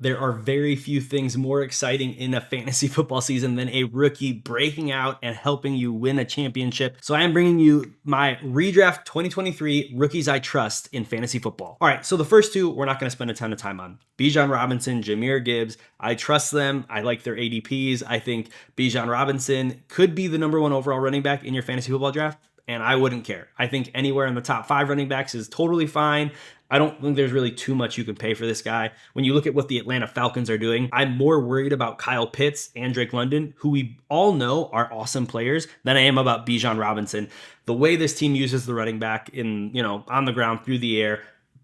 There are very few things more exciting in a fantasy football season than a rookie breaking out and helping you win a championship. So I am bringing you my redraft 2023 rookies I trust in fantasy football. All right, so the first two we're not going to spend a ton of time on. Bijan Robinson, Jahmyr Gibbs. I trust them. I like their ADPs. I think Bijan Robinson could be the number one overall running back in your fantasy football draft, and I wouldn't care. I think anywhere in the top 5 running backs is totally fine. I don't think there's really too much you can pay for this guy. When you look at what the Atlanta Falcons are doing, I'm more worried about Kyle Pitts and Drake London, who we all know are awesome players, than I am about Bijan Robinson. The way this team uses the running back on the ground, through the air,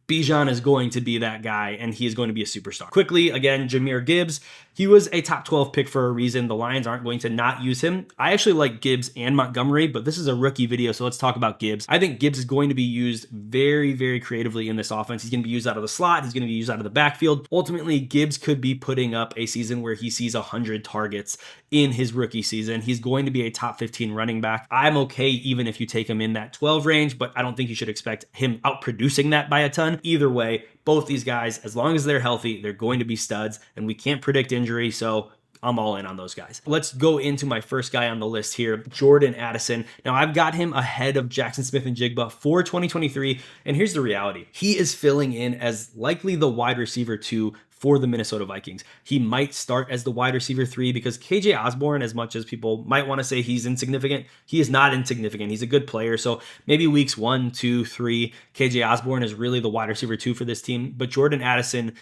Bijan is going to be that guy, and he is going to be a superstar. Quickly, again, Jahmyr Gibbs. He was a top 12 pick for a reason. The Lions aren't going to not use him. I actually like Gibbs and Montgomery, but this is a rookie video, so let's talk about Gibbs. I think Gibbs is going to be used very, very creatively in this offense. He's going to be used out of the slot. He's going to be used out of the backfield. Ultimately, Gibbs could be putting up a season where he sees 100 targets in his rookie season. He's going to be a top 15 running back. I'm okay even if you take him in that 12 range, but I don't think you should expect him outproducing that by a ton. Either way, both these guys, as long as they're healthy, they're going to be studs, and we can't predict injury, so I'm all in on those guys. Let's go into my first guy on the list here, Jordan Addison. Now, I've got him ahead of Jaxon Smith-Njigba for 2023, and here's the reality. He is filling in as likely the wide receiver 2 for the Minnesota Vikings. He might start as the wide receiver 3 because KJ Osborne, as much as people might want to say he's insignificant, he is not insignificant. He's a good player. So maybe weeks 1, 2, 3, KJ Osborne is really the wide receiver 2 for this team. But Jordan Addison,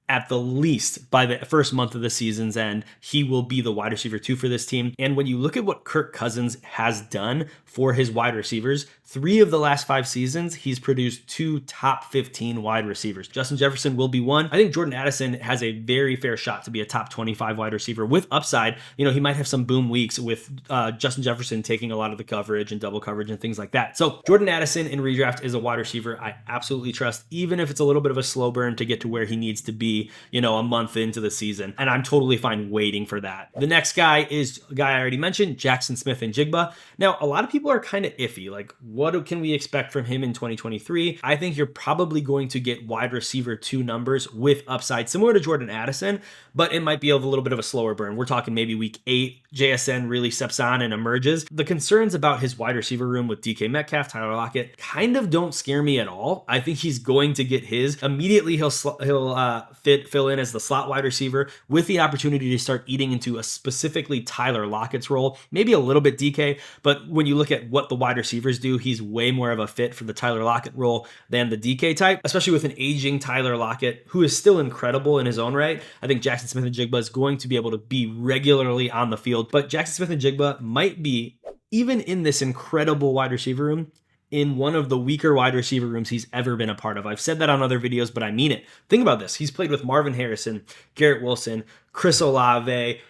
at the least, by the first month of the season's end, he will be the wide receiver 2 for this team. And when you look at what Kirk Cousins has done for his wide receivers, 3 of the last 5 seasons, he's produced 2 top 15 wide receivers. Justin Jefferson will be one. I think Jordan Addison has a very fair shot to be a top 25 wide receiver with upside. He might have some boom weeks with Justin Jefferson taking a lot of the coverage and double coverage and things like that. So Jordan Addison in redraft is a wide receiver I absolutely trust, even if it's a little bit of a slow burn to get to where he needs to be, a month into the season. And I'm totally fine waiting for that. The next guy is a guy I already mentioned, Jaxon Smith-Njigba. Now, a lot of people are kind of iffy. Like, what can we expect from him in 2023? I think you're probably going to get wide receiver 2 numbers with upside, similar to Jordan Addison, but it might be a little bit of a slower burn. We're talking maybe week 8, JSN really steps on and emerges. The concerns about his wide receiver room with DK Metcalf, Tyler Lockett, kind of don't scare me at all. I think he's going to get his. Immediately, he'll fill in as the slot wide receiver with the opportunity to start eating into a specifically Tyler Lockett's role, maybe a little bit DK, but when you look at what the wide receivers do, he's way more of a fit for the Tyler Lockett role than the DK type, especially with an aging Tyler Lockett, who is still incredible in his own right. I think Jaxon Smith-Njigba is going to be able to be regularly on the field, but Jaxon Smith-Njigba might be, even in this incredible wide receiver room, in one of the weaker wide receiver rooms he's ever been a part of. I've said that on other videos, but I mean it. Think about this. He's played with Marvin Harrison, Garrett Wilson, Chris Olave,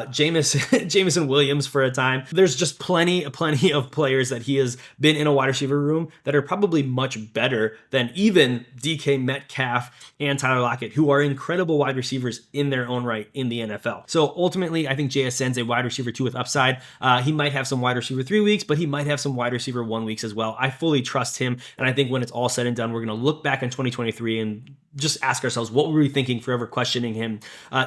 Jameson Williams for a time. There's just plenty of players that he has been in a wide receiver room that are probably much better than even DK Metcalf and Tyler Lockett, who are incredible wide receivers in their own right in the NFL. So ultimately, I think JSN's a wide receiver 2 with upside. He might have some wide receiver 3 weeks, but he might have some wide receiver 1 weeks as well. I fully trust him, and I think when it's all said and done, we're going to look back in 2023 and just ask ourselves, what were we thinking forever questioning him,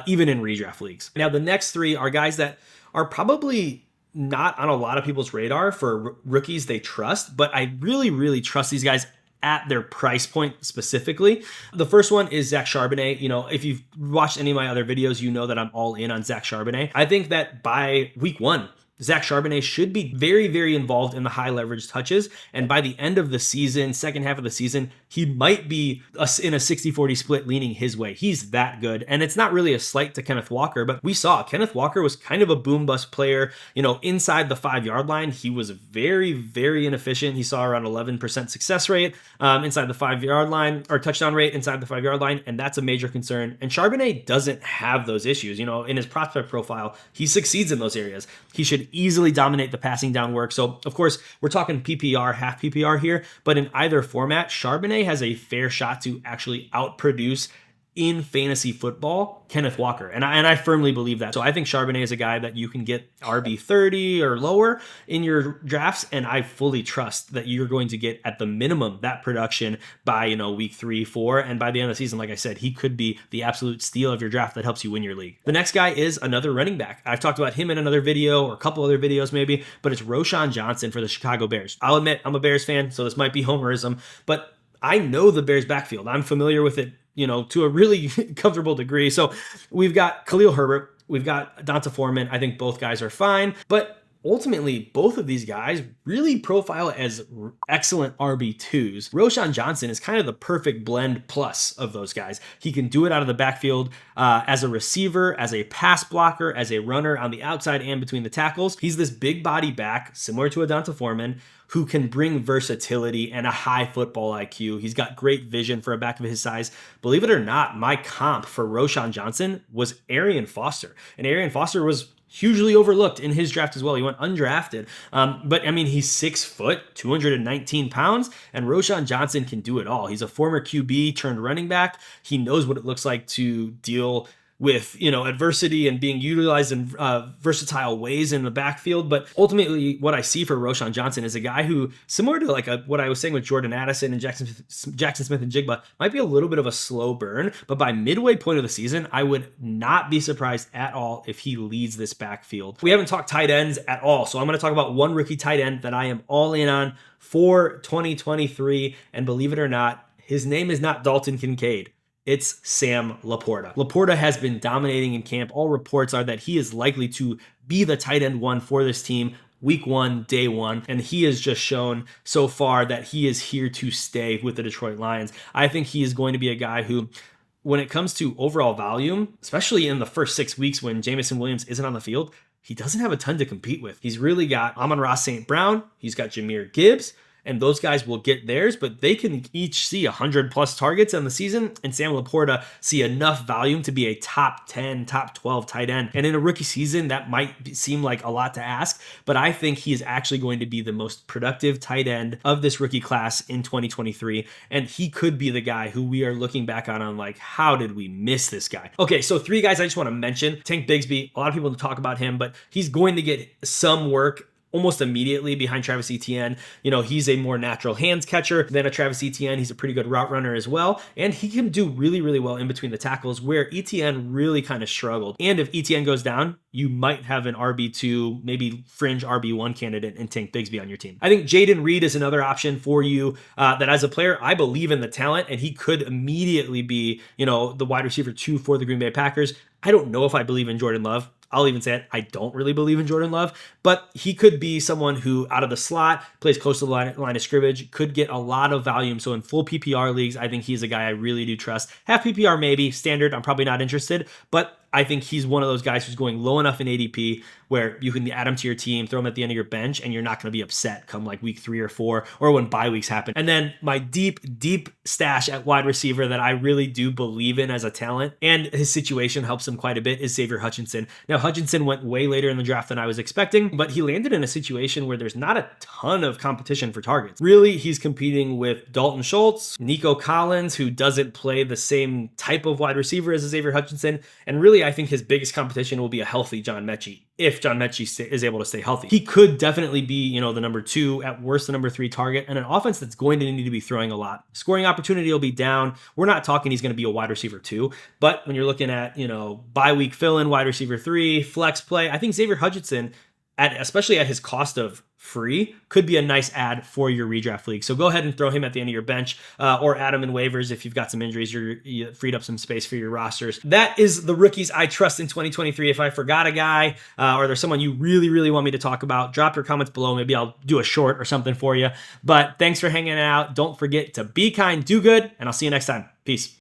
even in redraft leagues? Now, the next 3 are guys that are probably not on a lot of people's radar for rookies they trust, but I really, really trust these guys at their price point specifically. The first one is Zach Charbonnet. If you've watched any of my other videos, you know that I'm all in on Zach Charbonnet. I think that by week 1, Zach Charbonnet should be very, very involved in the high leverage touches. And by the end of the season, second half of the season, he might be in a 60-40 split leaning his way. He's that good. And it's not really a slight to Kenneth Walker, but we saw Kenneth Walker was kind of a boom bust player. Inside the 5-yard line, he was very, very inefficient. He saw around 11% success rate inside the 5-yard line, or touchdown rate inside the 5-yard line. And that's a major concern. And Charbonnet doesn't have those issues. In his prospect profile, he succeeds in those areas. He should easily dominate the passing down work. So, of course, we're talking PPR, half PPR here, but in either format, Charbonnet has a fair shot to actually outproduce in fantasy football, Kenneth Walker. And I firmly believe that. So I think Charbonnet is a guy that you can get RB 30 or lower in your drafts. And I fully trust that you're going to get at the minimum that production by, week 3, 4. And by the end of the season, like I said, he could be the absolute steal of your draft that helps you win your league. The next guy is another running back. I've talked about him in another video or a couple other videos maybe, but it's Roschon Johnson for the Chicago Bears. I'll admit I'm a Bears fan, so this might be homerism, but I know the Bears backfield. I'm familiar with it, to a really comfortable degree. So we've got Khalil Herbert, we've got Donta Foreman. I think both guys are fine, but ultimately, both of these guys really profile as excellent RB2s. Roschon Johnson is kind of the perfect blend plus of those guys. He can do it out of the backfield as a receiver, as a pass blocker, as a runner on the outside and between the tackles. He's this big body back, similar to a Donta Foreman, who can bring versatility and a high football IQ. He's got great vision for a back of his size. Believe it or not, my comp for Roschon Johnson was Arian Foster. And Arian Foster was hugely overlooked in his draft as well. He went undrafted. But he's 6 foot, 219 pounds, and Roschon Johnson can do it all. He's a former QB turned running back. He knows what it looks like to deal with, adversity and being utilized in versatile ways in the backfield. But ultimately, what I see for Roschon Johnson is a guy who, similar to what I was saying with Jordan Addison and Jaxon Smith-Njigba, might be a little bit of a slow burn, but by midway point of the season, I would not be surprised at all if he leads this backfield. We haven't talked tight ends at all, so I'm going to talk about one rookie tight end that I am all in on for 2023, and believe it or not, his name is not Dalton Kincaid. It's Sam LaPorta. LaPorta has been dominating in camp. All reports are that he is likely to be the tight end 1 for this team week 1, day 1, and he has just shown so far that he is here to stay with the Detroit Lions. I think he is going to be a guy who, when it comes to overall volume, especially in the first 6 weeks when Jameson Williams isn't on the field, he doesn't have a ton to compete with. He's really got Amon-Ra St. Brown, he's got Jahmyr Gibbs, and those guys will get theirs, but they can each see 100 plus targets in the season, and Sam LaPorta see enough volume to be a top 10, top 12 tight end. And in a rookie season, that might seem like a lot to ask, but I think he is actually going to be the most productive tight end of this rookie class in 2023, and he could be the guy who we are looking back on like, how did we miss this guy? Okay, so 3 guys I just want to mention. Tank Bigsby, a lot of people talk about him, but he's going to get some work almost immediately behind Travis Etienne. He's a more natural hands catcher than a Travis Etienne. He's a pretty good route runner as well. And he can do really, really well in between the tackles where Etienne really kind of struggled. And if Etienne goes down, you might have an RB2, maybe fringe RB1 candidate in Tank Bigsby on your team. I think Jayden Reed is another option for you that as a player, I believe in the talent, and he could immediately be, the wide receiver 2 for the Green Bay Packers. I don't know if I believe in Jordan Love. I'll even say it, I don't really believe in Jordan Love, but he could be someone who out of the slot, plays close to the line of scrimmage, could get a lot of volume. So in full PPR leagues, I think he's a guy I really do trust. Half PPR maybe, standard, I'm probably not interested, but I think he's one of those guys who's going low enough in ADP where you can add him to your team, throw him at the end of your bench, and you're not going to be upset come like week 3 or 4 or when bye weeks happen. And then my deep stash at wide receiver that I really do believe in as a talent, and his situation helps him quite a bit, is Xavier Hutchinson. Now, Hutchinson went way later in the draft than I was expecting, but he landed in a situation where there's not a ton of competition for targets. Really, he's competing with Dalton Schultz, Nico Collins, who doesn't play the same type of wide receiver as Xavier Hutchinson, and really I think his biggest competition will be a healthy John Mechie. If John Mechie is able to stay healthy, he could definitely be, the number 2, at worst the number 3 target, and an offense that's going to need to be throwing a lot. Scoring opportunity will be down. We're not talking he's going to be a wide receiver 2, but when you're looking at, bye week fill-in, wide receiver 3, flex play, I think Xavier Hutchinson, especially at his cost of free, could be a nice add for your redraft league. So go ahead and throw him at the end of your bench or add him in waivers if you've got some injuries, you freed up some space for your rosters. That is the rookies I trust in 2023. If I forgot a guy or there's someone you really, really want me to talk about, drop your comments below. Maybe I'll do a short or something for you. But thanks for hanging out. Don't forget to be kind, do good, and I'll see you next time. Peace.